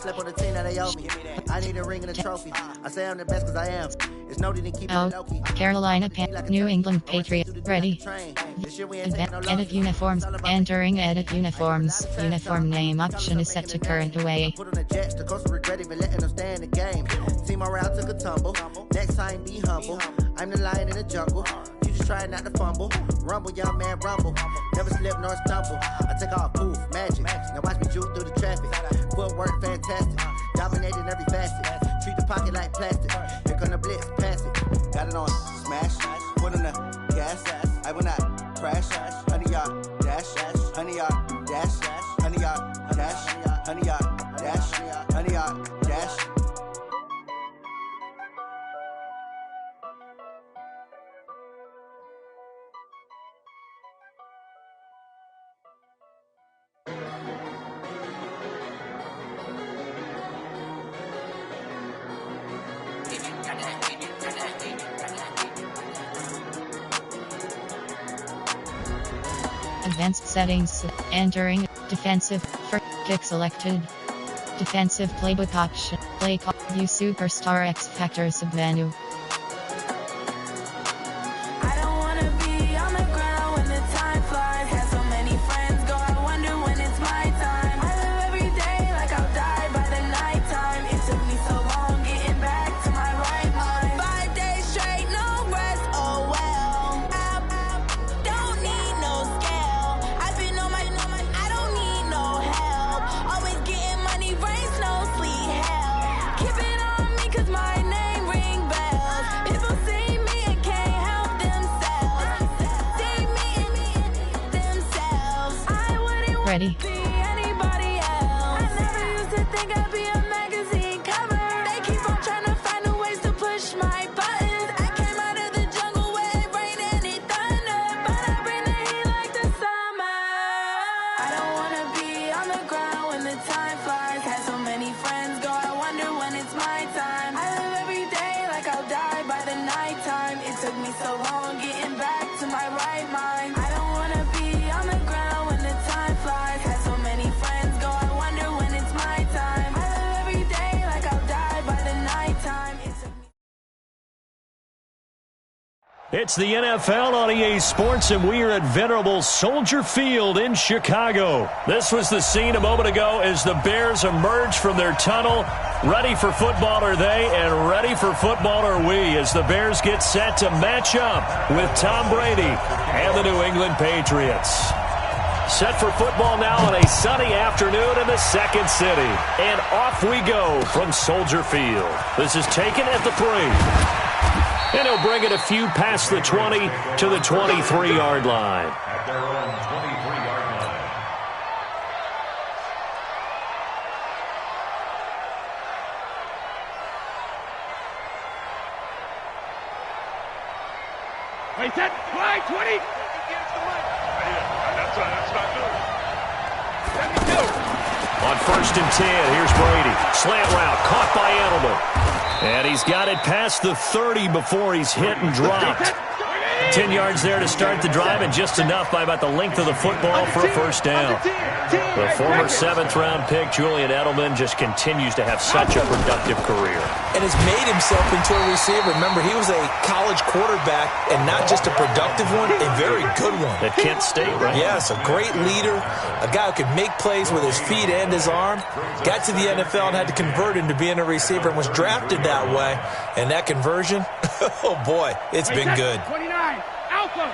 slept on the team that they owe me. I need a ring and a trophy. I say I'm the best because I am. It's no need to keep it low key. Carolina New England Patriots. Ready. Edit uniforms. Entering edit uniforms. Uniform name option is set to current away. Put on the Jets, the coach regret even letting them stay in the game. Team morale took a tumble. Next time be humble. I'm the lion in the jungle. You just try not to fumble. Rumble, young man, rumble. Never slip nor stumble. I take off, poof, magic. Now watch me juke through the traffic. Footwork fantastic. Dominating every facet. Treat the pocket like plastic. Here come the blitz, pass it. Got it on smash. Put on the gas. I will not crash. 100 yard dash. 100 yard dash. 100 yard dash. 100 yard dash. 100 yard dash. Advanced settings. Entering defensive. First kick selected. Defensive playbook option. Play call. View Superstar X Factor submenu. I don't wanna be on the ground when the time flies. Have so many friends go, I wonder when it's my time. I live every day like I'll die by the nighttime. It took me so long getting back to my right mind. 5 days straight, no rest, oh well. Don't need no scale. I've been on my, I don't need no help. Always getting money, rain, snow, sleet, hell. Keep it on me cause my name ring bells. People see me and can't help themselves. See me and themselves. I wouldn't Ready. be anybody else. I never used to think I'd be a magazine cover. They keep on trying to find new ways to push my buttons. I came out of the jungle where it rained and it thundered, but I bring the heat like the summer. I don't wanna be on the ground when the time flies. Had so many friends go, I wonder when it's my time. I live every day like I'll die by the nighttime. It took me so long getting back to my right mind. I don't wanna be on the ground when the time flies. Had so many friends go, I wonder when it's my time. I live every day like I'll die by the nighttime. It took me It's the NFL on EA Sports, and we are at venerable Soldier Field in Chicago. This was the scene a moment ago as the Bears emerged from their tunnel. Ready for football are they, and ready for football are we, as the Bears get set to match up with Tom Brady and the New England Patriots. Set for football now on a sunny afternoon in the second city. And off we go from Soldier Field. This is taken at the 3. And he'll bring it a few past the 20 to the 23-yard line. At their own 23-yard line. Wait, set, fly, 20. On 1st and 10, here's Brady. Slant route, caught by Edelman. And he's got it past the 30 before he's hit and dropped. 10 yards there to start the drive, and just enough by about the length of the football for a first down. The former 7th-round pick, Julian Edelman, just continues to have such a productive career. And has made himself into a receiver. Remember, he was a college quarterback, and not just a productive one, a very good one. At Kent State, right? Yes, a great leader, a guy who could make plays with his feet and his arm. Got to the NFL and had to convert into being a receiver and was drafted that way. And that conversion, oh boy, it's been good. 29, Alpha.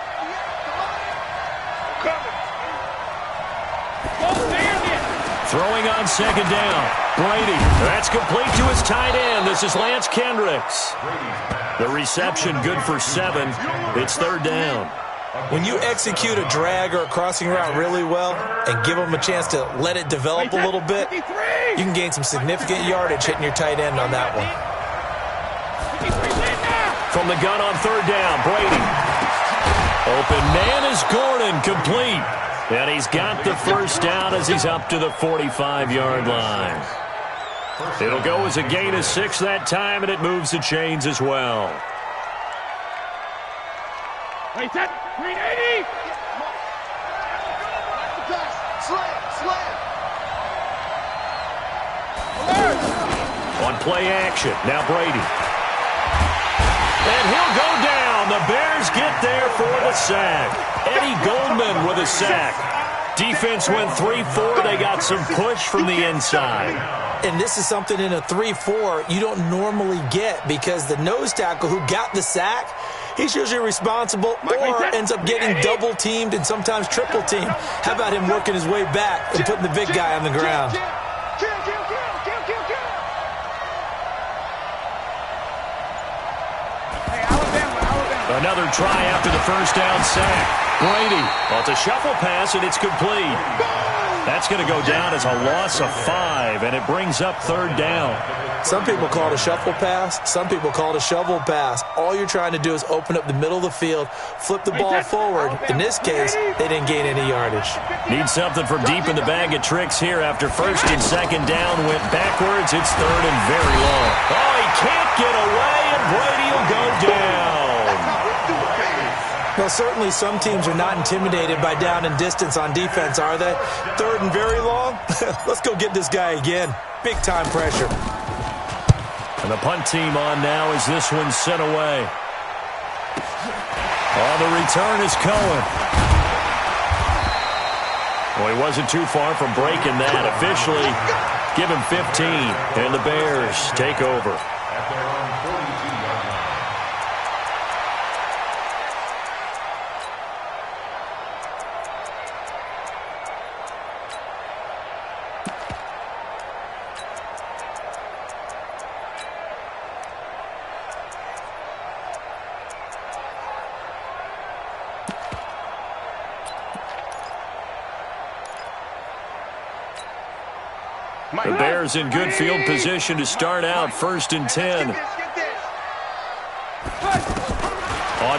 Throwing on second down. Brady. That's complete to his tight end. This is Lance Kendricks. The reception good for 7. It's 3rd down. When you execute a drag or a crossing route really well and give them a chance to let it develop a little bit, you can gain some significant yardage hitting your tight end on that one. From the gun on 3rd down, Brady. Open man is Gordon, complete. And he's got the first down as he's up to the 45-yard line. It'll go as a gain of 6 that time, and it moves the chains as well. Wait, set, 380. Slam, slam. On play action, now Brady. And he'll go down. The Bears get there for the sack. Eddie Goldman with a sack. Defense went 3-4. They got some push from the inside. And this is something in a 3-4 you don't normally get because the nose tackle who got the sack, he's usually responsible or ends up getting double-teamed and sometimes triple-teamed. How about him working his way back and putting the big guy on the ground? Another try after the first down sack. Brady. Well, it's a shuffle pass, and it's complete. That's going to go down as a loss of 5, and it brings up third down. Some people call it a shuffle pass. Some people call it a shovel pass. All you're trying to do is open up the middle of the field, flip the ball forward. In this case, they didn't gain any yardage. Need something from deep in the bag of tricks here after first and second down went backwards. It's third and very long. Oh, he can't get away, and Brady will go down. Well, certainly some teams are not intimidated by down and distance on defense, are they? Third and very long? Let's go get this guy again. Big-time pressure. And the punt team on now as this one's sent away. Oh, the return is Cohen. Well, he wasn't too far from breaking that. Officially, give him 15, and the Bears take over. The Bears in good field position to start out first and 10. On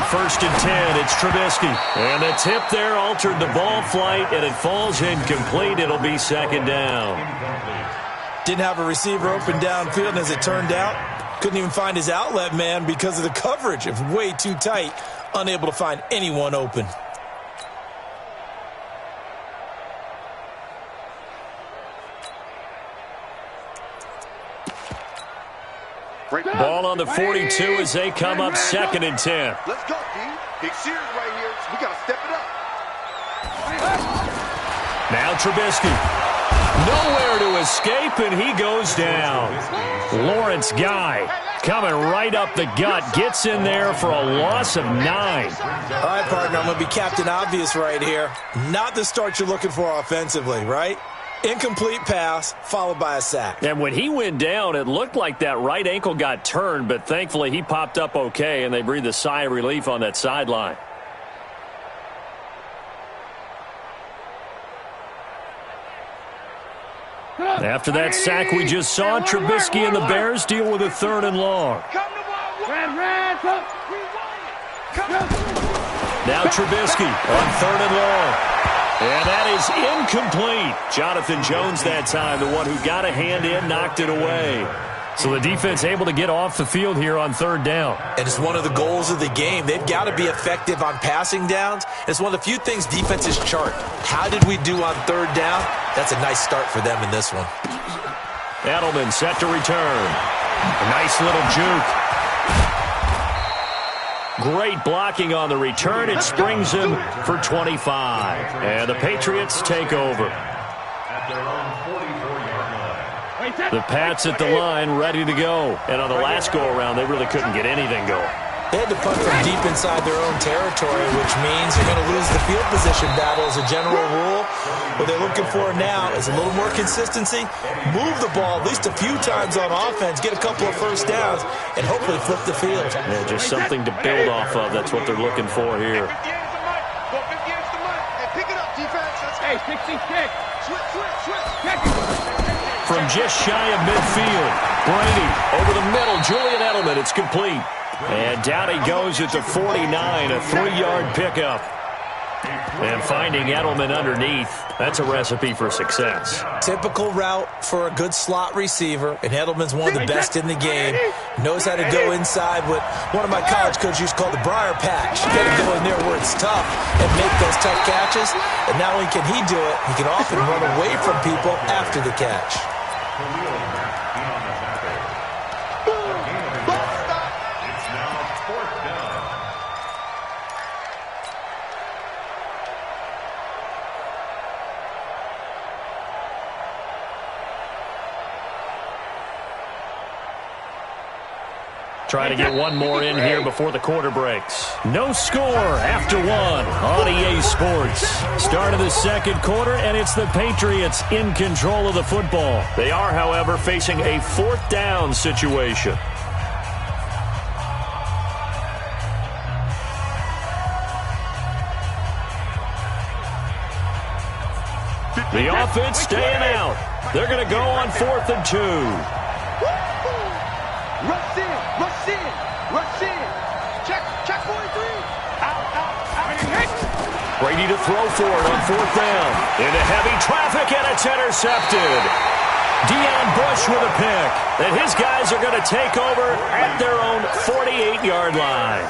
first and 10, it's Trubisky. And the tip there altered the ball flight, and it falls incomplete. It'll be second down. Didn't have a receiver open downfield, and as it turned out, couldn't even find his outlet man because of the coverage. It was way too tight, unable to find anyone open. Ball on the 42 as they come up second and 10. Let's go, D. Big series right here. We got to step it up. Now Trubisky. Nowhere to escape, and he goes down. Lawrence Guy coming right up the gut. Gets in there for a loss of 9. All right, partner, I'm going to be Captain Obvious right here. Not the start you're looking for offensively, right? Incomplete pass, followed by a sack. And when he went down, it looked like that right ankle got turned, but thankfully he popped up okay, and they breathed a sigh of relief on that sideline. After that sack we just saw, Trubisky and the Bears deal with a third and long. Now Trubisky on third and long. And that is incomplete. Jonathan Jones that time, the one who got a hand in, knocked it away. So the defense able to get off the field here on third down. And it's one of the goals of the game. They've got to be effective on passing downs. It's one of the few things defenses chart. How did we do on third down? That's a nice start for them in this one. Edelman set to return. A nice little juke. Great blocking on the return. It springs him for 25. And the Patriots take over. The Pats at the line, ready to go. And on the last go-around, they really couldn't get anything going. They had to punt from deep inside their own territory, which means they're going to lose the field position battle as a general rule. What they're looking for now is a little more consistency, move the ball at least a few times on offense, get a couple of first downs, and hopefully flip the field. Yeah, just something to build off of. That's what they're looking for here. Hey, 60 kick. From just shy of midfield, Brady over the middle, Julian Edelman, it's complete. And down he goes at the 49, a 3-yard pickup. And finding Edelman underneath, that's a recipe for success. Typical route for a good slot receiver, and Edelman's one of the best in the game. Knows how to go inside what one of my college coaches used to call the briar patch. You got to go in there where it's tough and make those tough catches. And not only can he do it, he can often run away from people after the catch. Try to get one more in here before the quarter breaks. No score after one on EA Sports. Start of the second quarter, and it's the Patriots in control of the football. They are, however, facing a fourth down situation. The offense staying out. They're going to go on 4th and 2. Rush in, rush in, rush in. Check 43. Out. Brady to throw for it on 4th down. Into heavy traffic, and it's intercepted. Deion Bush with a pick. And his guys are going to take over at their own 48-yard line.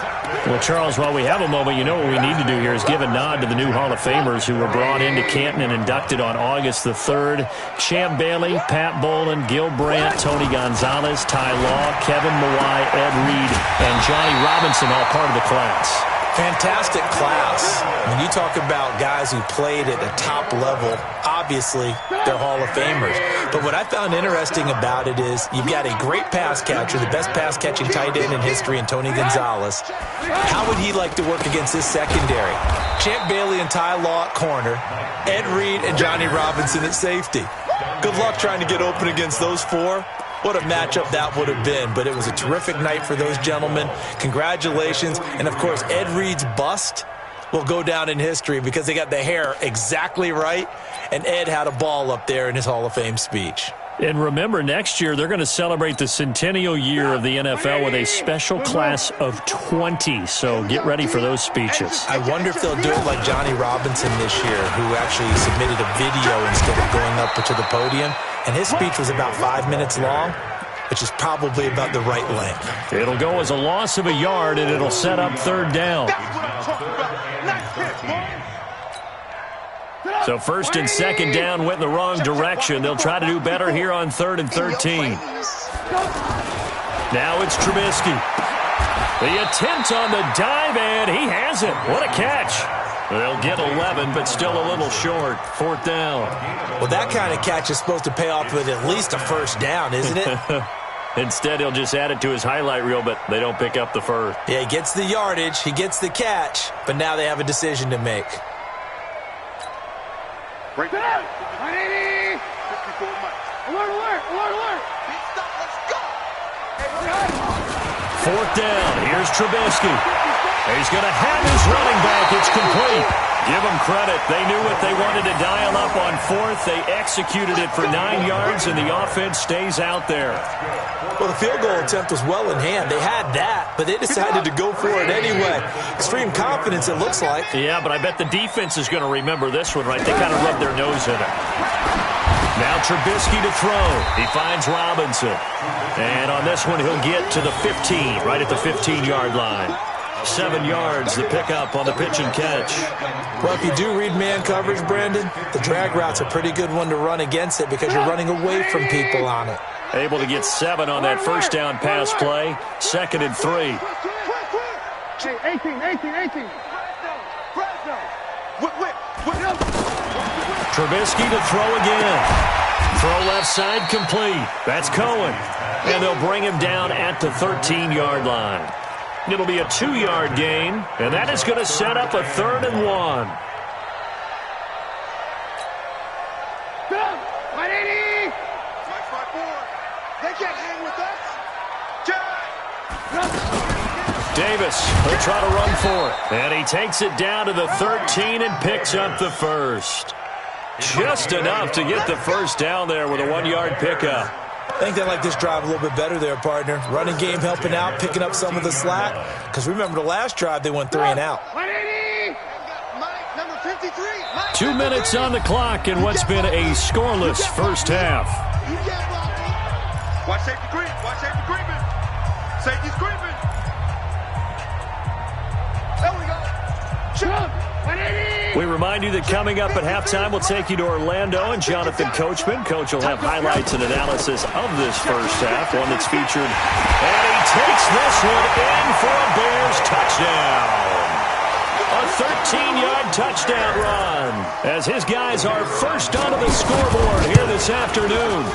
Well, Charles, while we have a moment, you know what we need to do here is give a nod to the new Hall of Famers who were brought into Canton and inducted on August the 3rd. Champ Bailey, Pat Bolin, Gil Brandt, Tony Gonzalez, Ty Law, Kevin Mawai, Ed Reed, and Johnny Robinson, all part of the class. Fantastic class. When you talk about guys who played at a top level, obviously they're Hall of Famers. But what I found interesting about it is you've got a great pass catcher, the best pass-catching tight end in history, in Tony Gonzalez. How would he like to work against his secondary? Champ Bailey and Ty Law at corner, Ed Reed and Johnny Robinson at safety. Good luck trying to get open against those four. What a matchup that would have been, but it was a terrific night for those gentlemen. Congratulations. And, of course, Ed Reed's bust will go down in history because they got the hair exactly right, and Ed had a ball up there in his Hall of Fame speech. And remember, next year they're going to celebrate the centennial year of the NFL with a special class of 20. So get ready for those speeches. I wonder if they'll do it like Johnny Robinson this year, who actually submitted a video instead of going up to the podium. And his speech was about 5 minutes long, which is probably about the right length. It'll go as a loss of a yard, and it'll set up 3rd down. So 1st and 2nd down went in the wrong direction. They'll try to do better here on 3rd and 13. Now it's Trubisky. The attempt on the dive, and he has it. What a catch. They'll get 11, but still a little short. 4th down. Well, that kind of catch is supposed to pay off with at least a 1st down, isn't it? Instead, he'll just add it to his highlight reel, but they don't pick up the first. Yeah, he gets the yardage, he gets the catch, but now they have a decision to make. Break it out. 180. 54 miles. Alert. Let's go. 4th down. Here's Trubisky. He's going to have his running back. It's complete. Give them credit. They knew what they wanted to dial up on 4th. They executed it for 9 yards, and the offense stays out there. Well, the field goal attempt was well in hand. They had that, but they decided to go for it anyway. Extreme confidence, it looks like. Yeah, but I bet the defense is going to remember this one, right? They kind of rubbed their nose in it. Now Trubisky to throw. He finds Robinson. And on this one, he'll get to the 15, right at the 15-yard line. 7 yards, the pickup on the pitch and catch. Well, if you do read man coverage, Brandon, the drag route's a pretty good one to run against it because you're running away from people on it. Able to get 7 on that 1st down pass play. 2nd and 3. 18. Trubisky to throw again. Throw left side complete. That's Cohen. And they'll bring him down at the 13-yard line. It'll be a 2-yard gain, and that is going to set up a 3rd and 1. 180. They can't hang with us. Davis will try to run for it. And he takes it down to the 13 and picks up the first. Just enough to get the first down there with a 1-yard pickup. I think they like this drive a little bit better there, partner. Running game helping out, picking up some of the slack. Because remember, the last drive, they went 3 and out. 180. Mike, number 53. 2 minutes on the clock in what's been a scoreless first half. Watch safety creep. Safety's creeping. There we go. Jump. 180. We remind you that coming up at halftime, we'll take you to Orlando and Jonathan Coachman. Coach will have highlights and analysis of this first half, one that's featured. And he takes this one in for a Bears touchdown. A 13-yard touchdown run as his guys are first onto the scoreboard here this afternoon.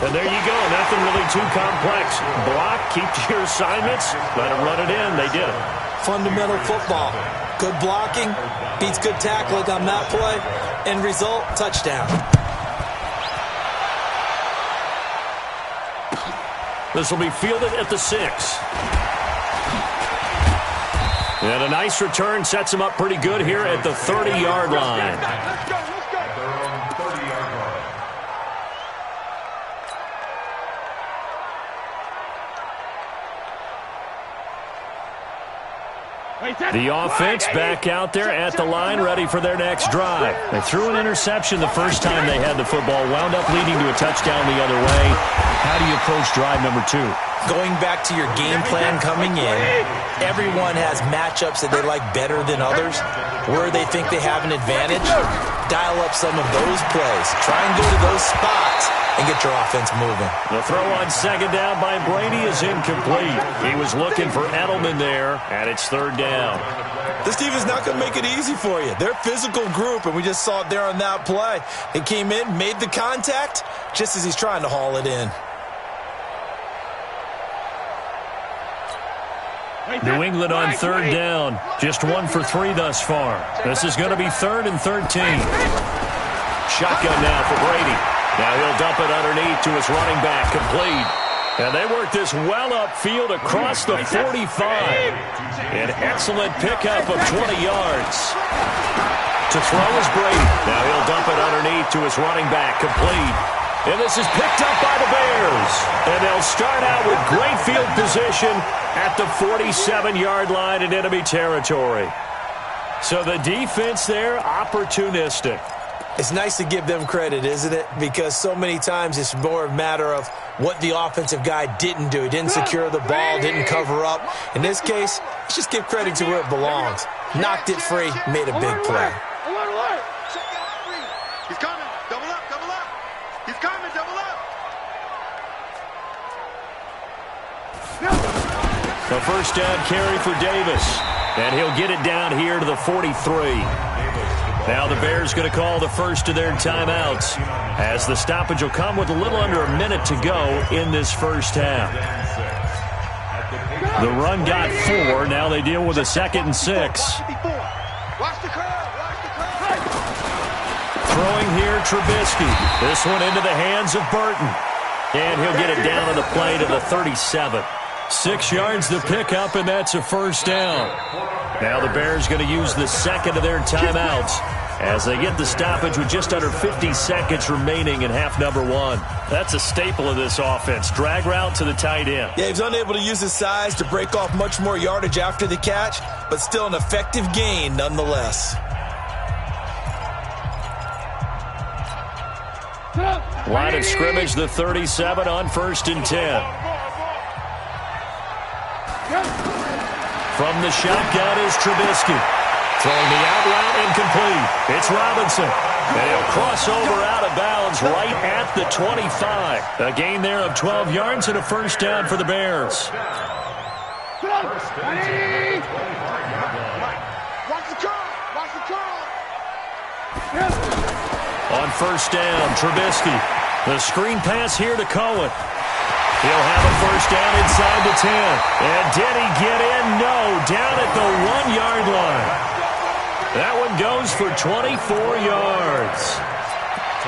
And there you go. Nothing really too complex. Block, keep to your assignments, let them run it in. They did it. Fundamental football. Good blocking beats good tackling on that play. End result, touchdown. This will be fielded at the 6. And a nice return sets him up pretty good here at the 30-yard line. Let's go, let's go. They're on the 30-yard line. The offense back out there at the line, ready for their next drive. They threw an interception the first time they had the football, wound up leading to a touchdown the other way. How do you approach drive number 2? Going back to your game plan coming in, everyone has matchups that they like better than others. Where they think they have an advantage, dial up some of those plays. Try and go to those spots and get your offense moving. The throw on second down by Brady is incomplete. He was looking for Edelman there, and it's third down. This team is not going to make it easy for you. They're a physical group, and we just saw it there on that play. He came in, made the contact, just as he's trying to haul it in. New England on third down. Just 1 for 3 thus far. This is going to be 3rd and 13. Shotgun now for Brady. Now he'll dump it underneath to his running back, complete. And they work this well upfield across the 45. An excellent pickup of 20 yards. To throw is Brady. Now he'll dump it underneath to his running back, complete. And this is picked up by the Bears. And they'll start out with great field position at the 47-yard line in enemy territory. So the defense there, opportunistic. It's nice to give them credit, isn't it? Because so many times it's more a matter of what the offensive guy didn't do. He didn't secure the ball, didn't cover up. In this case, let's just give credit to where it belongs. Knocked it free, made a big play. He's coming. Double up, double up. He's coming, double up. The first down carry for Davis. And he'll get it down here to the 43. Now the Bears going to call the first of their timeouts, as the stoppage will come with a little under a minute to go in this first half. The run got 4. Now they deal with a 2nd and 6. Watch the curve. Watch the curve. Throwing here, Trubisky. This one into the hands of Burton. And he'll get it down on the play to the 37. 6 yards to pick up, and that's a first down. Now the Bears going to use the second of their timeouts as they get the stoppage with just under 50 seconds remaining in half number 1. That's a staple of this offense. Drag route to the tight end. Yeah, he was unable to use his size to break off much more yardage after the catch, but still an effective gain nonetheless. Line of scrimmage, the 37 on 1st and 10. From the shotgun is Trubisky. Throwing the out route incomplete. It's Robinson. And he'll cross over out of bounds right at the 25. A gain there of 12 yards and a first down for the Bears. Watch the curve. Watch the curve. On first down, Trubisky. The screen pass here to Cohen. He'll have a first down inside the 10. And did he get in? No. Down at the 1-yard line. That one goes for 24 yards.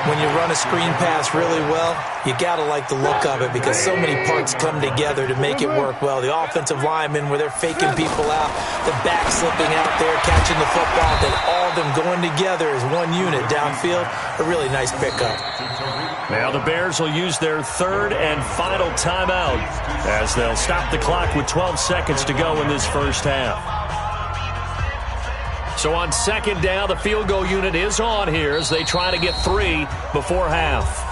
When you run a screen pass really well, you got to like the look of it because so many parts come together to make it work well. The offensive linemen, where they're faking people out, the back slipping out there, catching the football, then all of them going together as one unit downfield. A really nice pickup. Now the Bears will use their 3rd and final timeout as they'll stop the clock with 12 seconds to go in this first half. So on 2nd down, the field goal unit is on here as they try to get 3 before half.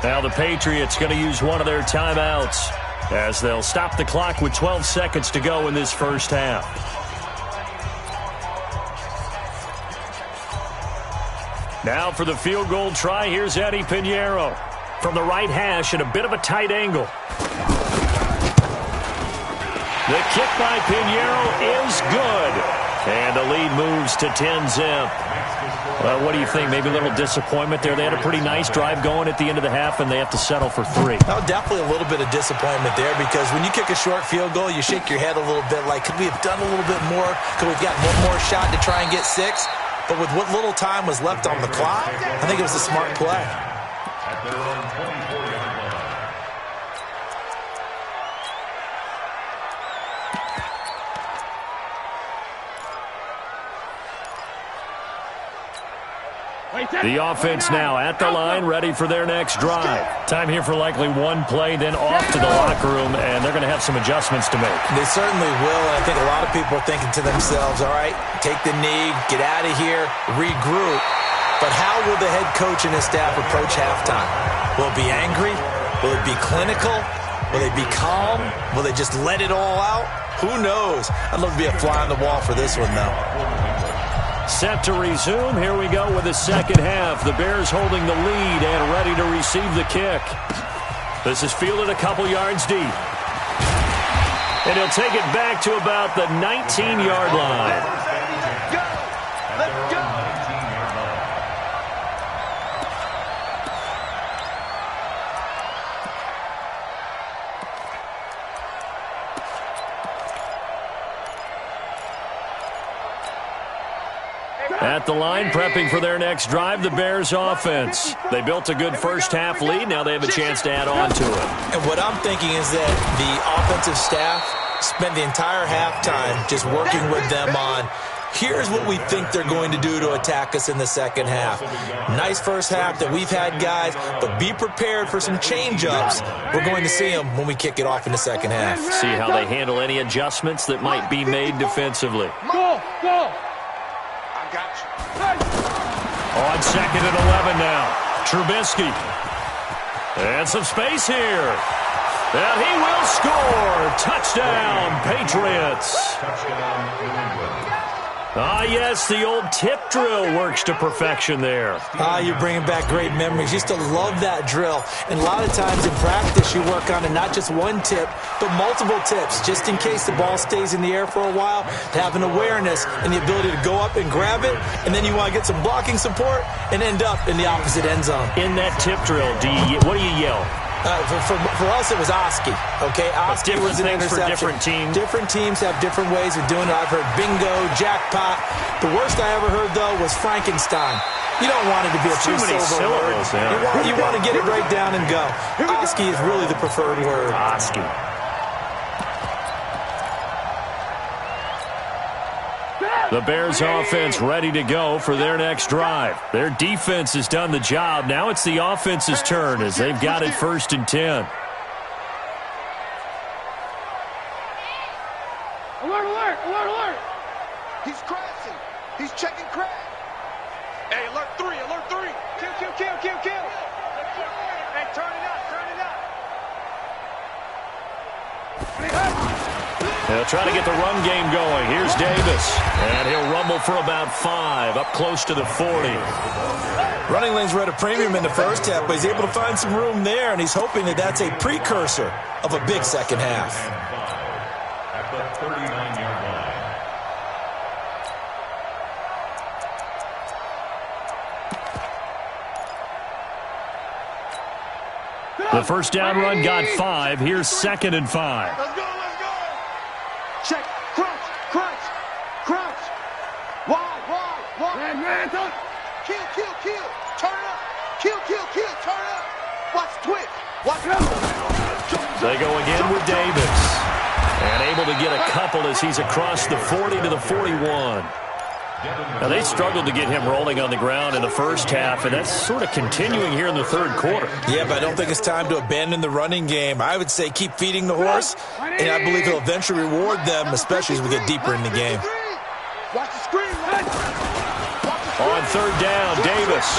Now the Patriots going to use one of their timeouts as they'll stop the clock with 12 seconds to go in this first half. Now for the field goal try, here's Eddie Pinheiro. From the right hash at a bit of a tight angle. The kick by Pinheiro is good. And the lead moves to 10-zip. What do you think? Maybe a little disappointment there. They had a pretty nice drive going at the end of the half, and they have to settle for 3. Oh, definitely a little bit of disappointment there, because when you kick a short field goal, you shake your head a little bit like, could we have done a little bit more? Could we have gotten one more shot to try and get 6? But with what little time was left on the clock, I think it was a smart play. At their own 24-yard line. The offense now at the line, ready for their next drive. Time here for likely one play, then off to the locker room, and they're going to have some adjustments to make. They certainly will, and I think a lot of people are thinking to themselves, all right, take the knee, get out of here, regroup. But how will the head coach and his staff approach halftime? Will it be angry? Will it be clinical? Will they be calm? Will they just let it all out? Who knows? I'd love to be a fly on the wall for this one, though. Set to resume. Here we go with the second half. The Bears holding the lead and ready to receive the kick. This is fielded a couple yards deep. And he'll take it back to about the 19-yard line. Let's go. At the line, prepping for their next drive, the Bears offense. They built a good first-half lead. Now they have a chance to add on to it. And what I'm thinking is that the offensive staff spent the entire halftime just working with them on, here's what we think they're going to do to attack us in the second half. Nice first half that we've had, guys, but be prepared for some change-ups. We're going to see them when we kick it off in the second half. See how they handle any adjustments that might be made defensively. Go! Got you. On second and 11 now. Trubisky. And some space here. And he will score. Touchdown, Patriots. Touchdown, New England. Ah, yes, the old tip drill works to perfection there. You're bringing back great memories. Used to love that drill. And a lot of times in practice, you work on it, not just one tip, but multiple tips, just in case the ball stays in the air for a while, to have an awareness and the ability to go up and grab it, and then you want to get some blocking support and end up in the opposite end zone. In that tip drill, what do you yell? For us, it was Oski. Okay, Oski was an interception. For different teams. Different teams have different ways of doing it. I've heard bingo, jackpot. The worst I ever heard, though, was Frankenstein. You don't want it to be a too many syllables. Yeah. You want to get it right down and go. Oski is really the preferred word. Oski. The Bears offense ready to go for their next drive. Their defense has done the job. Now it's the offense's turn as they've got it 1st and 10. Alert! He's crashing. He's checking crash. Hey, alert 3. Kill. Hey, turn it up. They'll try to get the run game going. Here's Davis. And he'll rumble for about 5, up close to the 40. Running lanes were at a premium in the first half, but he's able to find some room there, and he's hoping that that's a precursor of a big second half. At the 39-yard line. The first down run got 5. Here's 2nd and 5. Let's go. Check. Crouch. Wide. Man, Kill. Turn up. Kill. Turn up. Watch twitch. Watch out. They go again with Davis. And able to get a couple as he's across the 40 to the 41. Now, they struggled to get him rolling on the ground in the first half, and that's sort of continuing here in the third quarter. Yeah, but I don't think it's time to abandon the running game. I would say keep feeding the horse, and I believe he'll eventually reward them, especially as we get deeper in the game. Watch the screen. On 3rd down, Davis.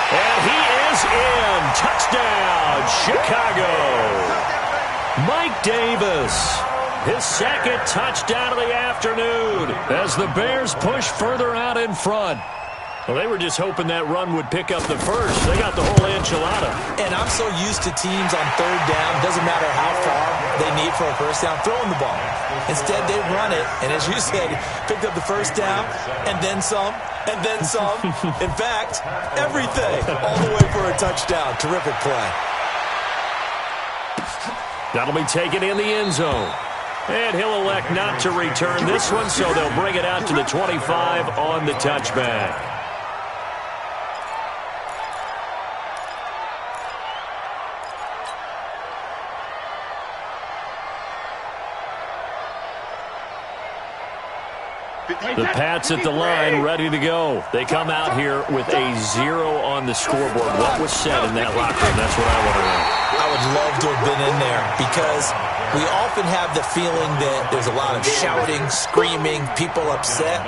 And he is in. Touchdown, Chicago. Mike Davis, his 2nd touchdown of the afternoon as the Bears push further out in front. Well, they were just hoping that run would pick up the first. They got the whole enchilada. And I'm so used to teams on third down, doesn't matter how far they need for a first down, throwing the ball. Instead, they run it, and as you said, picked up the first down, and then some, and then some. In fact, everything, all the way for a touchdown. Terrific play. That'll be taken in the end zone. And he'll elect not to return this one, so they'll bring it out to the 25 on the touchback. The Pats at the line, ready to go. They come out here with a 0 on the scoreboard. What was said in that locker room? That's what I want to know. I would love to have been in there because we often have the feeling that there's a lot of shouting, screaming, people upset.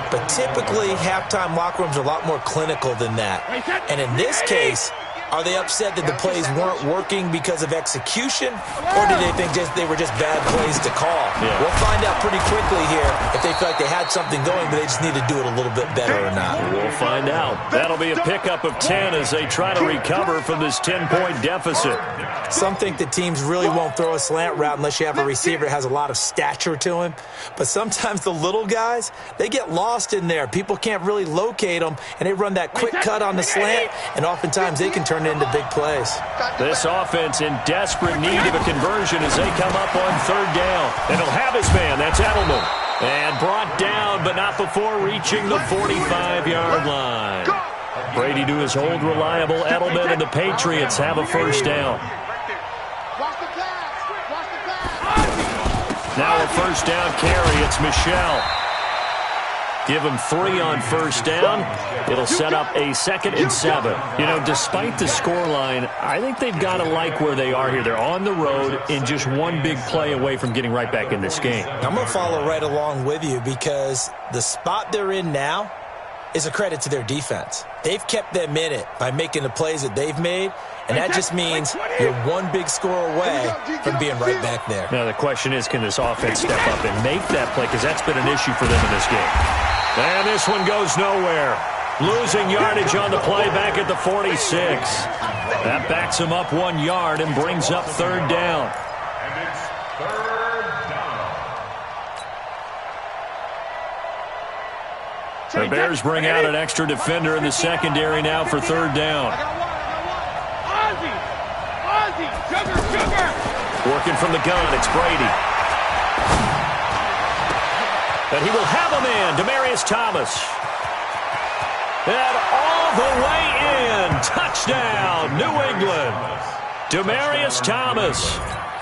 But typically, halftime locker rooms are a lot more clinical than that. And in this case, are they upset that the plays weren't working because of execution, or did they think they were just bad plays to call? Yeah. We'll find out pretty quickly here if they feel like they had something going, but they just need to do it a little bit better or not. We'll find out. That'll be a pickup of 10 as they try to recover from this 10-point deficit. Some think that teams really won't throw a slant route unless you have a receiver that has a lot of stature to him. But sometimes the little guys, they get lost in there. People can't really locate them, and they run that quick cut on the slant, and oftentimes they can turn it into big plays. This offense in desperate need of a conversion as they come up on third down. And he'll have his man. That's Edelman. And brought down, but not before reaching the 45-yard line. Brady to his old reliable Edelman, and the Patriots have a first down. Now a first down carry. It's Michel. Give him 3 on first down. It'll set up a 2nd and 7. You know, despite the scoreline, I think they've got to like where they are here. They're on the road and just one big play away from getting right back in this game. I'm going to follow right along with you because the spot they're in now is a credit to their defense. They've kept them in it by making the plays that they've made, and that just means you're one big score away from being right back there. Now, the question is, can this offense step up and make that play? Because that's been an issue for them in this game. And this one goes nowhere. Losing yardage on the play back at the 46. That backs him up 1 yard and brings up third down. And it's third down. The Bears bring out an extra defender in the secondary now for third down. Working from the gun, it's Brady. And he will have a man, Demaryius Thomas. And all the way in, touchdown, New England. Demaryius Thomas,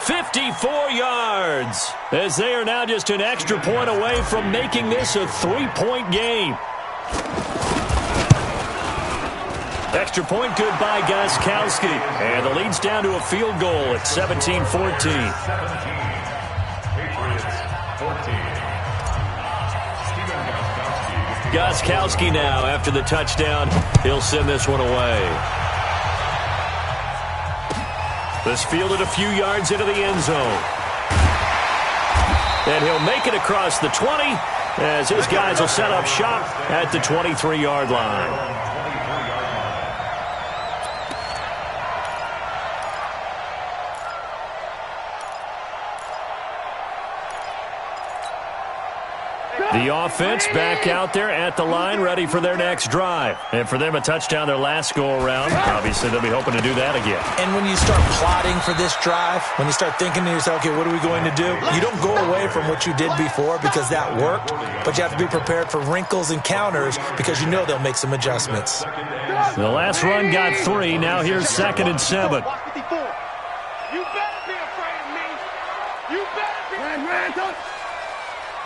54 yards, as they are now just an extra point away from making this a 3-point game. Extra point good by Gostkowski. And the lead's down to a field goal at 17-14. Gostkowski now, after the touchdown, he'll send this one away. This fielded a few yards into the end zone. And he'll make it across the 20 as his guys will set up shop at the 23-yard line. The offense back out there at the line, ready for their next drive. And for them, a touchdown their last go-around. Obviously, they'll be hoping to do that again. And when you start plotting for this drive, when you start thinking to yourself, okay, what are we going to do? You don't go away from what you did before because that worked, but you have to be prepared for wrinkles and counters because you know they'll make some adjustments. The last run got 3. Now here's 2nd and 7. You better be afraid of me. You better be.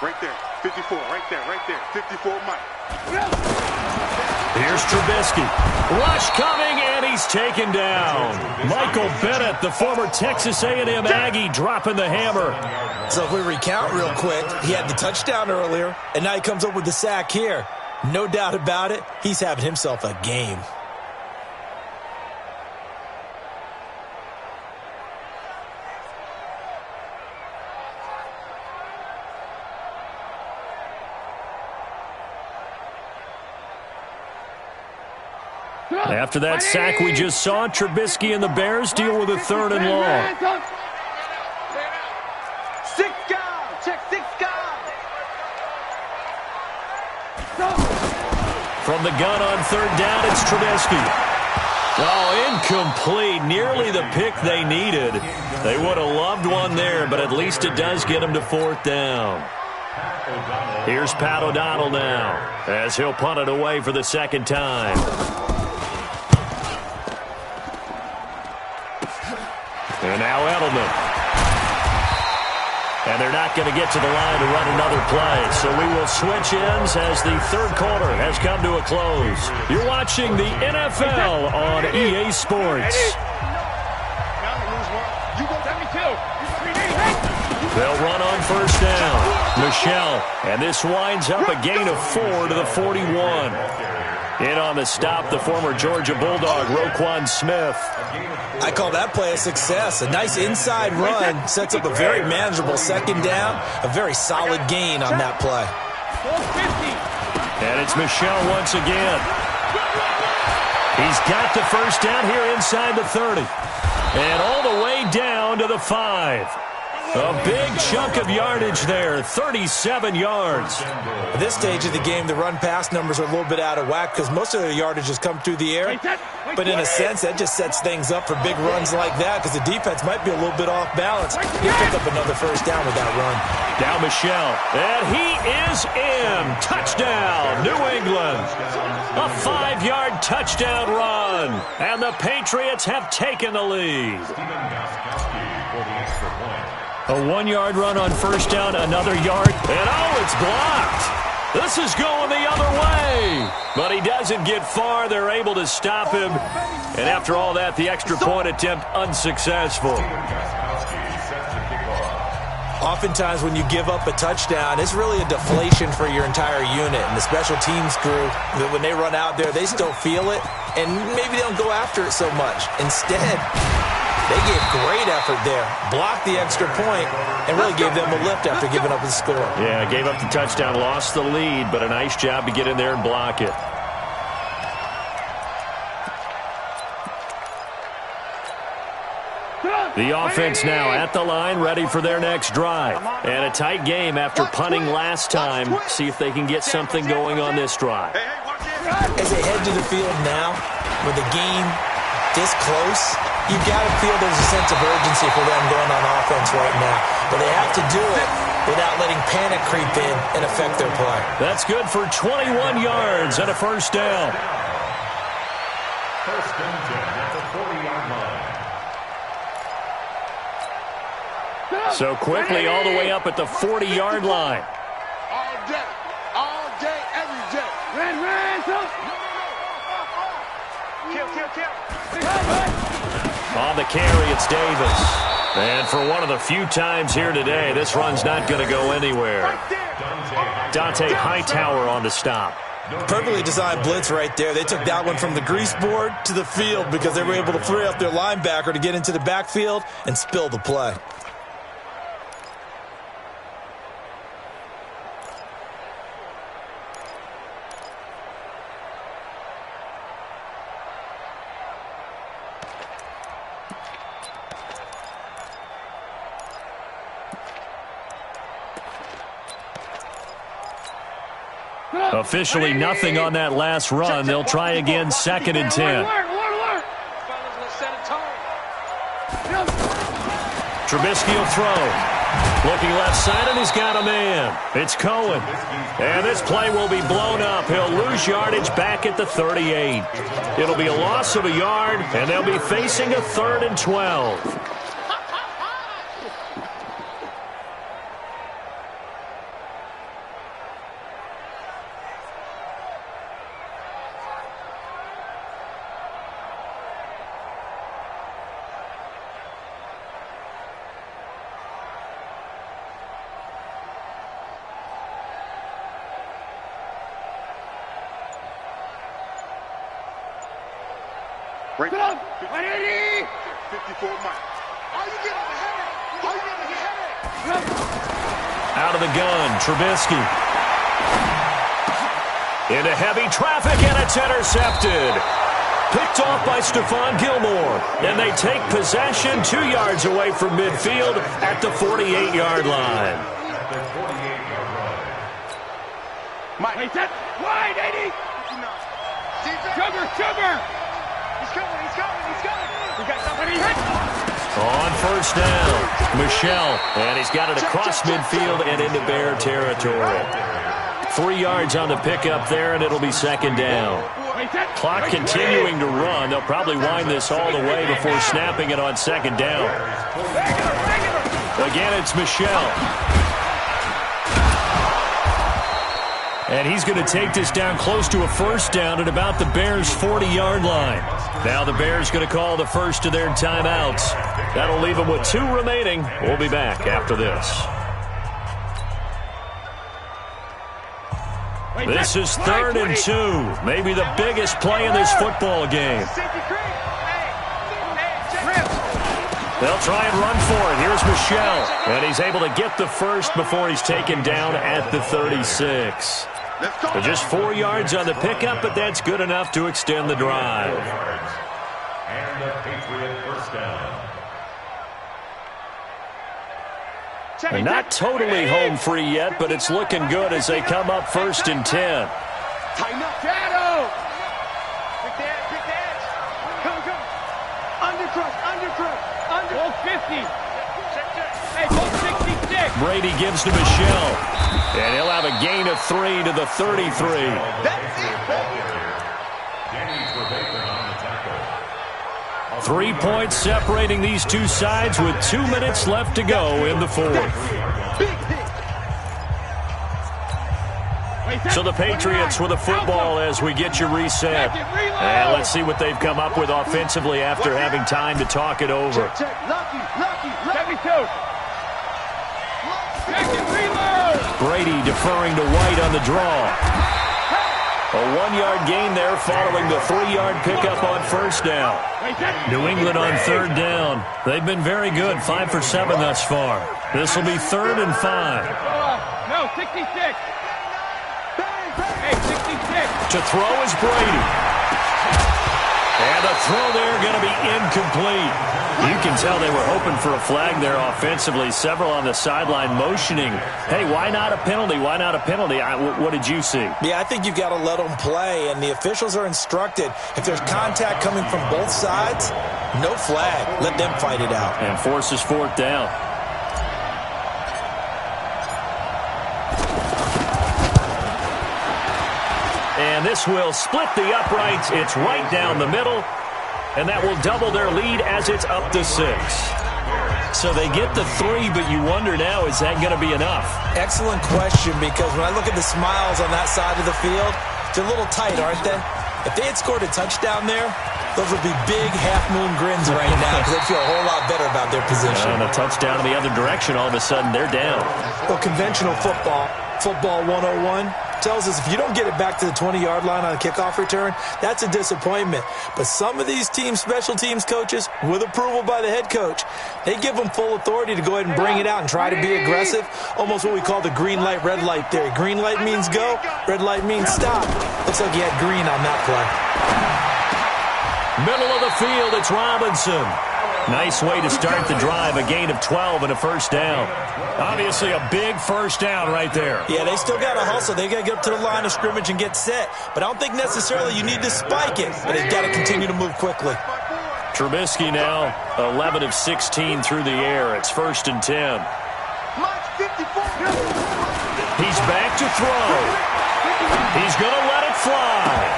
Right there. 54, right there, 54 Mike. Here's Trubisky. Rush coming, and he's taken down. Michael Bennett, the former Texas A&M Aggie, dropping the hammer. So if we recount real quick, he had the touchdown earlier, and now he comes up with the sack here. No doubt about it, he's having himself a game. After that sack we just saw, Trubisky and the Bears deal with a 3rd and long. 6 guys. Check 6 guys. From the gun on 3rd down, it's Trubisky. Oh, incomplete. Nearly the pick they needed. They would have loved one there, but at least it does get them to 4th down. Here's Pat O'Donnell now, as he'll punt it away for the 2nd time. And now Edelman. And they're not going to get to the line to run another play. So we will switch ends as the 3rd quarter has come to a close. You're watching the NFL on EA Sports. They'll run on 1st down. Michelle. And this winds up a gain of 4 to the 41. In on the stop, the former Georgia Bulldog, Roquan Smith. I call that play a success. A nice inside run sets up a very manageable 2nd down. A very solid gain on that play. And it's Michelle once again. He's got the 1st down here inside the 30. And all the way down to the 5. A big chunk of yardage there, 37 yards. At this stage of the game, the run-pass numbers are a little bit out of whack because most of their yardage has come through the air. But in a sense, that just sets things up for big runs like that because the defense might be a little bit off balance. He'll pick up another 1st down with that run. Now Michelle, and he is in. Touchdown, New England. A 5-yard touchdown run. And the Patriots have taken the lead. A 1-yard run on 1st down, another yard, and oh, it's blocked. This is going the other way. But he doesn't get far. They're able to stop him. And after all that, the extra point attempt unsuccessful. Oftentimes when you give up a touchdown, it's really a deflation for your entire unit. And the special teams crew, when they run out there, they still feel it. And maybe they don't go after it so much. Instead, they gave great effort there, blocked the extra point, and really gave them a lift after giving up the score. Yeah, gave up the touchdown, lost the lead, but a nice job to get in there and block it. The offense now at the line, ready for their next drive. And a tight game after punting last time. See if they can get something going on this drive. As they head to the field now, with the game this close, you've got to feel there's a sense of urgency for them going on offense right now. But they have to do it without letting panic creep in and affect their play. That's good for 21 yards and a 1st down. 1st and 10 at the 40-yard line. So quickly all the way up at the 40-yard line. All day, every day. Kill. On the carry, it's Davis. And for one of the few times here today, this run's not going to go anywhere. Dante Hightower on the stop. Perfectly designed blitz right there. They took that one from the grease board to the field because they were able to free up their linebacker to get into the backfield and spill the play. Officially nothing on that last run. They'll try again, 2nd and 10. Trubisky will throw. Looking left side, and he's got a man. It's Cohen. And this play will be blown up. He'll lose yardage back at the 38. It'll be a loss of a yard, and they'll be facing a 3rd and 12. Right. 180. 54 miles. Are you getting the headache? Are you getting the headache? Out of the gun, Trubisky. Into heavy traffic, and it's intercepted. Picked off by Stephon Gilmore. And they take possession 2 yards away from midfield at the 48-yard line. Mike, wide, 80. Sugar. He's coming. We got somebody hit. On first down, Michelle. And he's got it across midfield and into Bear territory. 3 yards on the pickup there, and it'll be second down. Clock continuing to run. They'll probably wind this all the way before snapping it on second down. Again, it's Michelle. And he's going to take this down close to a first down at about the Bears' 40-yard line. Now the Bears going to call the first of their timeouts. That'll leave them with 2 remaining. We'll be back after this. This is 3rd and 2. Maybe the biggest play in this football game. They'll try and run for it. Here's Michelle. And he's able to get the first before he's taken down at the 36. So just 4 yards on the pickup, but that's good enough to extend the drive. And the Patriot first down. They're not totally home free yet, but it's looking good as they come up 1st and 10. Tighten up. Shadow. Pick the edge. Come. Under. Ball 50. Hey, ball 66. Brady gives to Michelle. And he'll have a gain of 3 to the 33. That's it. 3 points separating these two sides with 2 minutes left to go in the 4th. So the Patriots with a football as we get you reset. And let's see what they've come up with offensively after having time to talk it over. Brady deferring to White on the draw. A 1-yard gain there following the 3-yard pickup on first down. New England on 3rd down. They've been very good, 5 for 7 thus far. This will be 3rd and 5. No, 66. Hey, 66. To throw is Brady. And the throw there going to be incomplete. You can tell they were hoping for a flag there offensively. Several on the sideline motioning, hey, why not a penalty? Why not a penalty? What did you see? Yeah, I think you've got to let them play, and the officials are instructed. If there's contact coming from both sides, no flag. Let them fight it out. And forces 4th down. And this will split the uprights. It's right down the middle. And that will double their lead as it's up to 6. So they get the 3, but you wonder now, is that going to be enough? Excellent question, because when I look at the smiles on that side of the field, they're a little tight, aren't they? If they had scored a touchdown there, those would be big half-moon grins right now because they'd feel a whole lot better about their position. And a touchdown in the other direction, all of a sudden they're down. Well, conventional football 101, tells us if you don't get it back to the 20-yard line on a kickoff return, that's a disappointment. But some of these special teams coaches, with approval by the head coach, they give them full authority to go ahead and bring it out and try to be aggressive, almost what we call the green light, red light theory. Green light means go, red light means stop. Looks like you had green on that play. Middle of the field, it's Robinson. Nice way to start the drive, a gain of 12 and a first down. Obviously a big first down right there. Yeah, they still got to hustle. They got to get up to the line of scrimmage and get set. But I don't think necessarily you need to spike it, but they've got to continue to move quickly. Trubisky now 11 of 16 through the air. It's 1st and 10. He's back to throw. He's going to let it fly.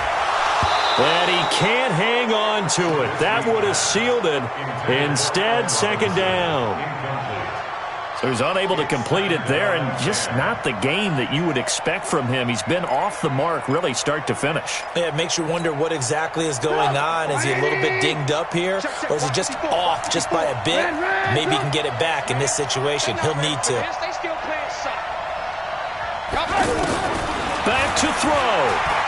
And he can't hang on to it. That would have sealed it. Instead, second down. So he's unable to complete it there, and just not the game that you would expect from him. He's been off the mark, really, start to finish. Yeah, it makes you wonder what exactly is going on. Is he a little bit dinged up here, or is he just off just by a bit? Maybe he can get it back in this situation. He'll need to. Back to throw.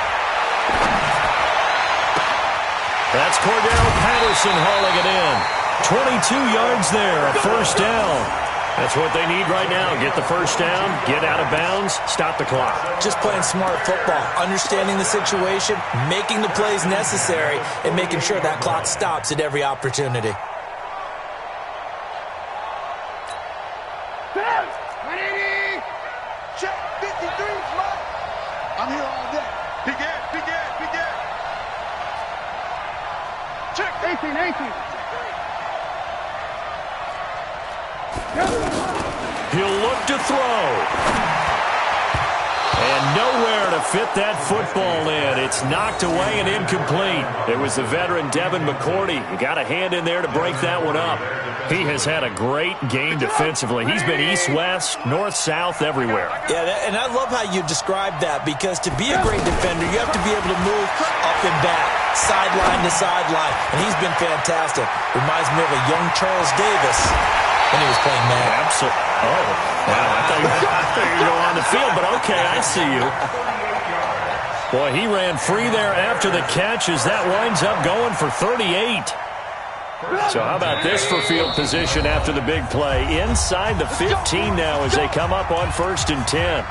That's Cordero Patterson hauling it in. 22 yards there, a first down. That's what they need right now. Get the first down, get out of bounds, stop the clock. Just playing smart football, understanding the situation, making the plays necessary, and making sure that clock stops at every opportunity. Check 53, Mike. I'm here all day. Big ass. Check 18. He'll look to throw. And nowhere to fit that football in. It's knocked away and incomplete. It was the veteran Devin McCourty. You got a hand in there to break that one up. He has had a great game defensively. He's been east-west, north-south, everywhere. Yeah, and I love how you described that, because to be a great defender, you have to be able to move up and back, sideline to sideline, and he's been fantastic. Reminds me of a young Charles Davis when he was playing Madden. Absolutely. Oh, wow. I thought you were on the field, but okay, I see you. Boy, he ran free there after the catch as that winds up going for 38. So how about this for field position after the big play? Inside the 15 now as they come up on 1st and 10.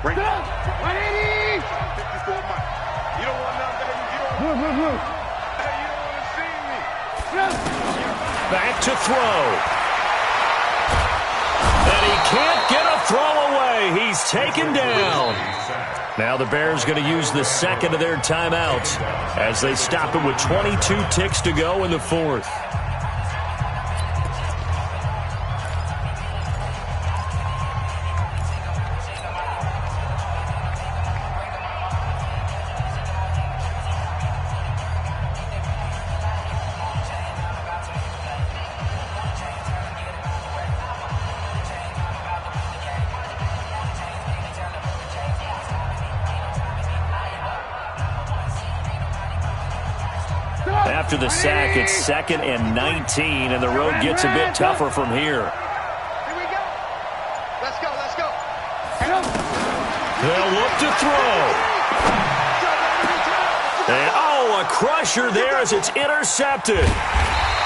Right now. 180. 54, Mike. You don't want nothing, baby. You don't want nothing. Hey, you don't want to see me. Back to throw. And he can't get a throw away. He's taken down. Now the Bears going to use the second of their timeouts as they stop it with 22 ticks to go in the 4th. After the sack, it's 2nd and 19, and the road gets a bit tougher from here. Here we go. Let's go. They'll look to throw. And, oh, a crusher there as it's intercepted.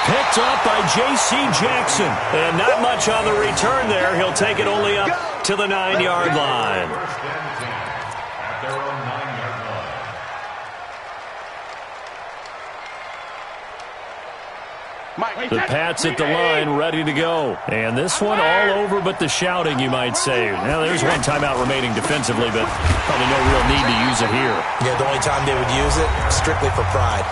Picked up by J.C. Jackson. And not much on the return there. He'll take it only up to the 9-yard line. At their own 9-yard line. The Pats at the line, ready to go. And this one all over but the shouting, you might say. Now, there's one timeout remaining defensively, but probably no real need to use it here. Yeah, the only time they would use it, strictly for pride.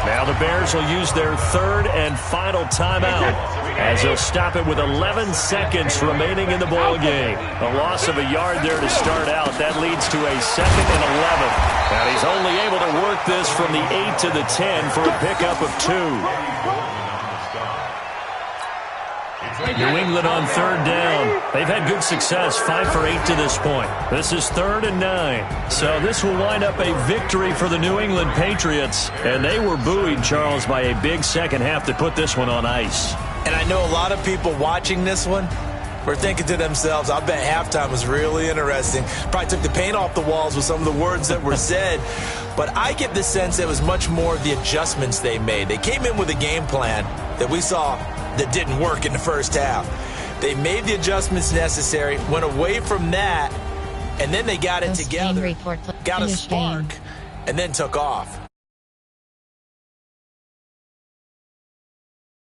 Now the Bears will use their 3rd and final timeout as they'll stop it with 11 seconds remaining in the ball game. A loss of a yard there to start out. That leads to a 2nd and 11. And he's only able to work this from the 8 to the 10 for a pickup of 2. New England on 3rd down. They've had good success, 5 for 8 to this point. This is 3rd and 9. So this will wind up a victory for the New England Patriots. And they were buoyed, Charles, by a big second half to put this one on ice. And I know a lot of people watching this one were thinking to themselves, I bet halftime was really interesting. Probably took the paint off the walls with some of the words that were said. But I get the sense it was much more of the adjustments they made. They came in with a game plan that we saw that didn't work in the first half. They made the adjustments necessary, went away from that, and then they got it together, got a spark, and then took off.